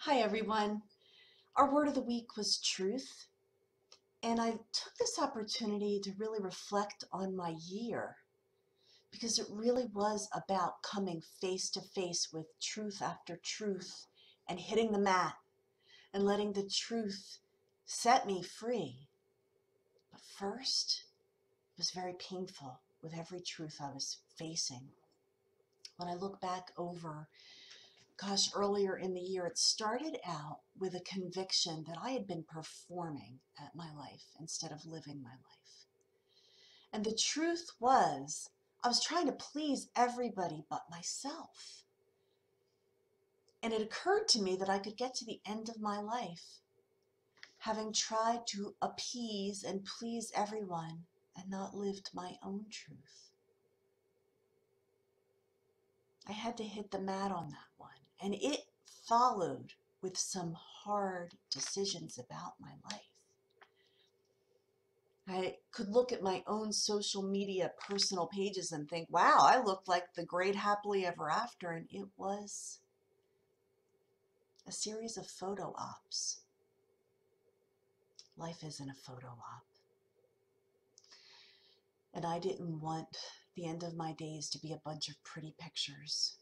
Hi everyone. Our word of the week was truth, and I took this opportunity to really reflect on my year because it really was about coming face to face with truth after truth and hitting the mat and letting the truth set me free. But first, it was very painful with every truth I was facing. When I look back over earlier in the year, it started out with a conviction that I had been performing at my life instead of living my life. And the truth was, I was trying to please everybody but myself. And it occurred to me that I could get to the end of my life having tried to appease and please everyone and not lived my own truth. I had to hit the mat on that one. And it followed with some hard decisions about my life. I could look at my own social media personal pages and think, wow, I looked like the great happily ever after. And it was a series of photo ops. Life isn't a photo op. And I didn't want the end of my days to be a bunch of pretty pictures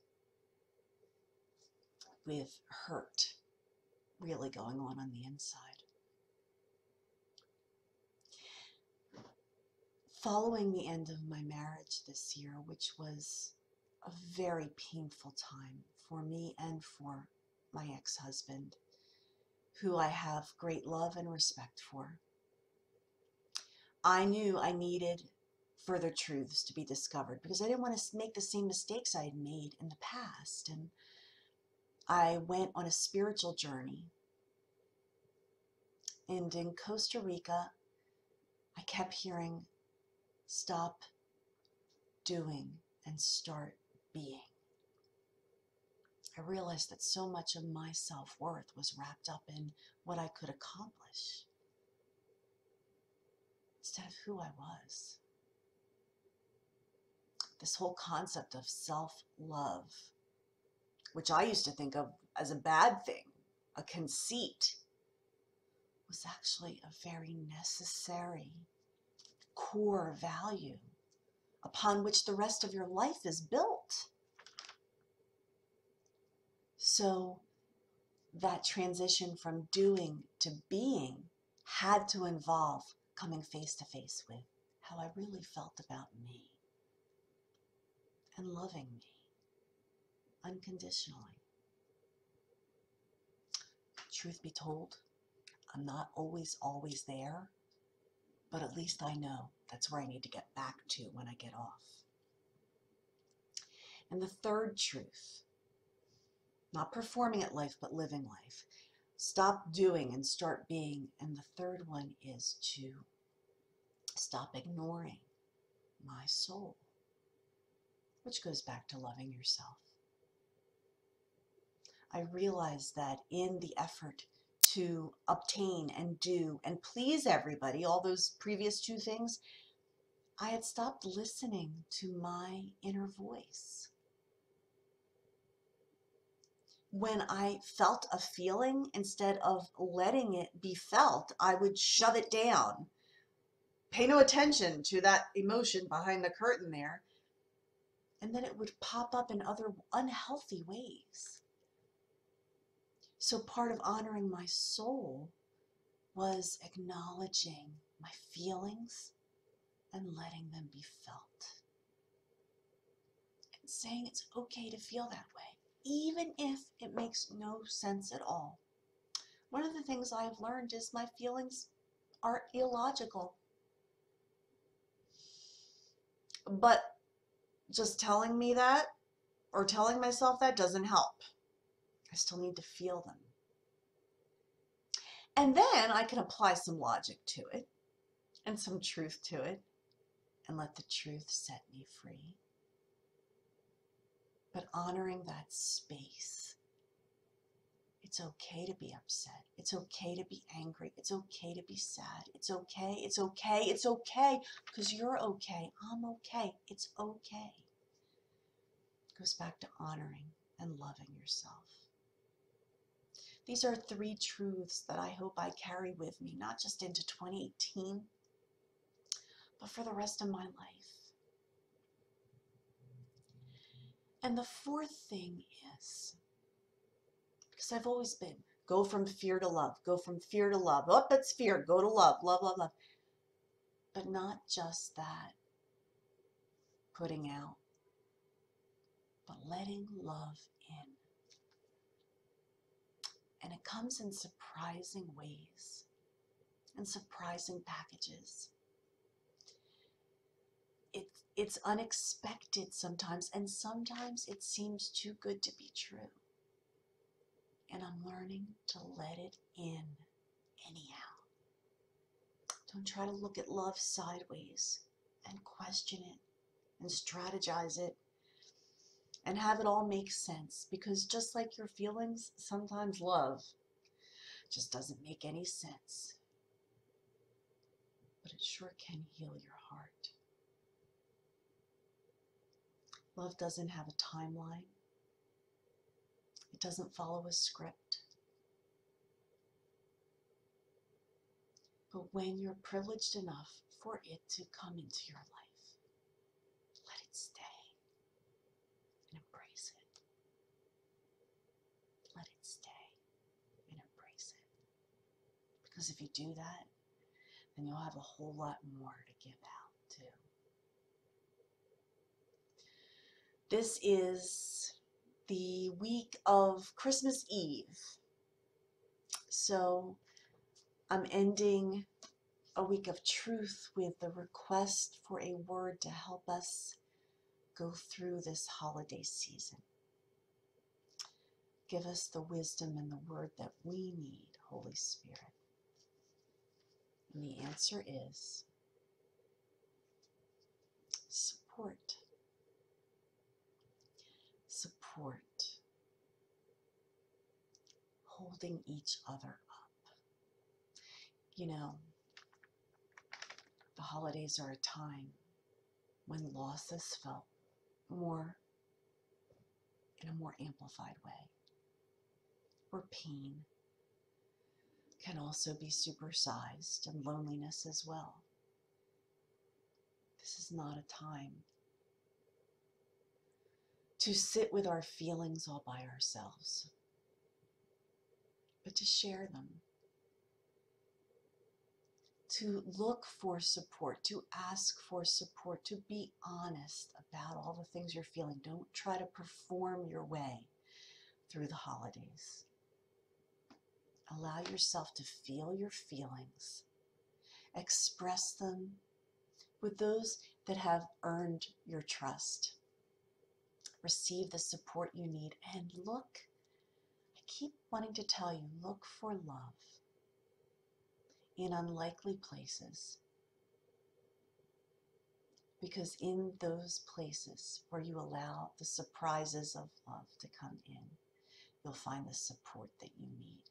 with hurt really going on the inside. Following the end of my marriage this year, which was a very painful time for me and for my ex-husband, who I have great love and respect for, I knew I needed further truths to be discovered because I didn't want to make the same mistakes I had made in the past. And I went on a spiritual journey. And in Costa Rica, I kept hearing, stop doing and start being. I realized that so much of my self-worth was wrapped up in what I could accomplish instead of who I was. This whole concept of self-love, which I used to think of as a bad thing, a conceit, was actually a very necessary core value upon which the rest of your life is built. So that transition from doing to being had to involve coming face to face with how I really felt about me and loving me unconditionally. Truth be told, I'm not always there, but at least I know that's where I need to get back to when I get off. And the third truth, not performing at life, but living life. Stop doing and start being. And the third one is to stop ignoring my soul, which goes back to loving yourself. I realized that in the effort to obtain and do and please everybody, all those previous two things, I had stopped listening to my inner voice. When I felt a feeling, instead of letting it be felt, I would shove it down. Pay no attention to that emotion behind the curtain there. And then it would pop up in other unhealthy ways. So part of honoring my soul was acknowledging my feelings and letting them be felt. And saying it's okay to feel that way, even if it makes no sense at all. One of the things I've learned is my feelings are illogical. But just telling me that or telling myself that doesn't help. I still need to feel them. And then I can apply some logic to it and some truth to it and let the truth set me free. But honoring that space. It's okay to be upset. It's okay to be angry. It's okay to be sad. It's okay. It's okay. It's okay because you're okay. I'm okay. It's okay. It goes back to honoring and loving yourself. These are 3 truths that I hope I carry with me, not just into 2018, but for the rest of my life. And the 4th thing is, because I've always been, go from fear to love, go from fear to love. Oh, it's fear, go to love, love, love, love. But not just that, putting out, but letting love in. And it comes in surprising ways and surprising packages. It's unexpected sometimes, and sometimes it seems too good to be true. And I'm learning to let it in anyhow. Don't try to look at love sideways and question it and strategize it and have it all make sense, because just like your feelings, sometimes love just doesn't make any sense. But it sure can heal your heart. Love doesn't have a timeline. It doesn't follow a script. But when you're privileged enough for it to come into your life, let it stay and embrace it. Let it stay and embrace it. Because if you do that, then you'll have a whole lot more to give out too. This is the week of Christmas Eve. So I'm ending a week of truth with the request for a word to help us go through this holiday season. Give us the wisdom and the word that we need, Holy Spirit. And the answer is support. Support. Holding each other up. You know, the holidays are a time when loss is felt more in a more amplified way, where pain can also be supersized, and loneliness as well. This is not a time to sit with our feelings all by ourselves, but to share them, to look for support, to ask for support, to be honest about all the things you're feeling. Don't try to perform your way through the holidays. Allow yourself to feel your feelings. Express them with those that have earned your trust. Receive the support you need, and look, I keep wanting to tell you, look for love in unlikely places. Because in those places where you allow the surprises of love to come in, you'll find the support that you need.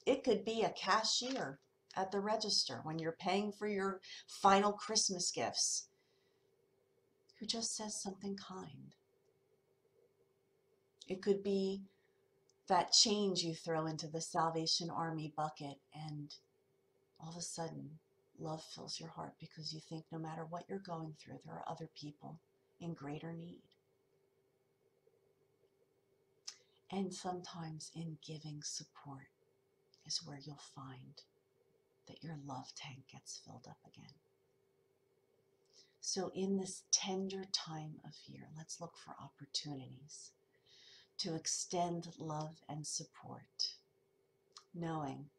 It could be a cashier at the register when you're paying for your final Christmas gifts who just says something kind. It could be that change you throw into the Salvation Army bucket, and all of a sudden love fills your heart because you think no matter what you're going through, there are other people in greater need. And sometimes in giving support is where you'll find that your love tank gets filled up again. So in this tender time of year, let's look for opportunities to extend love and support, knowing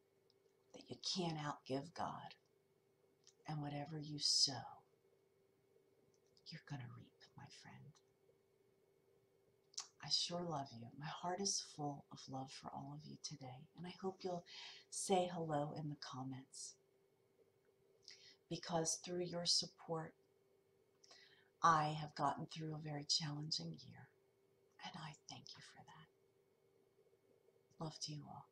that you can't outgive God, and whatever you sow, you're going to reap, my friend. I sure love you. My heart is full of love for all of you today, and I hope you'll say hello in the comments, because through your support, I have gotten through a very challenging year, and I thank you for that. Love to you all.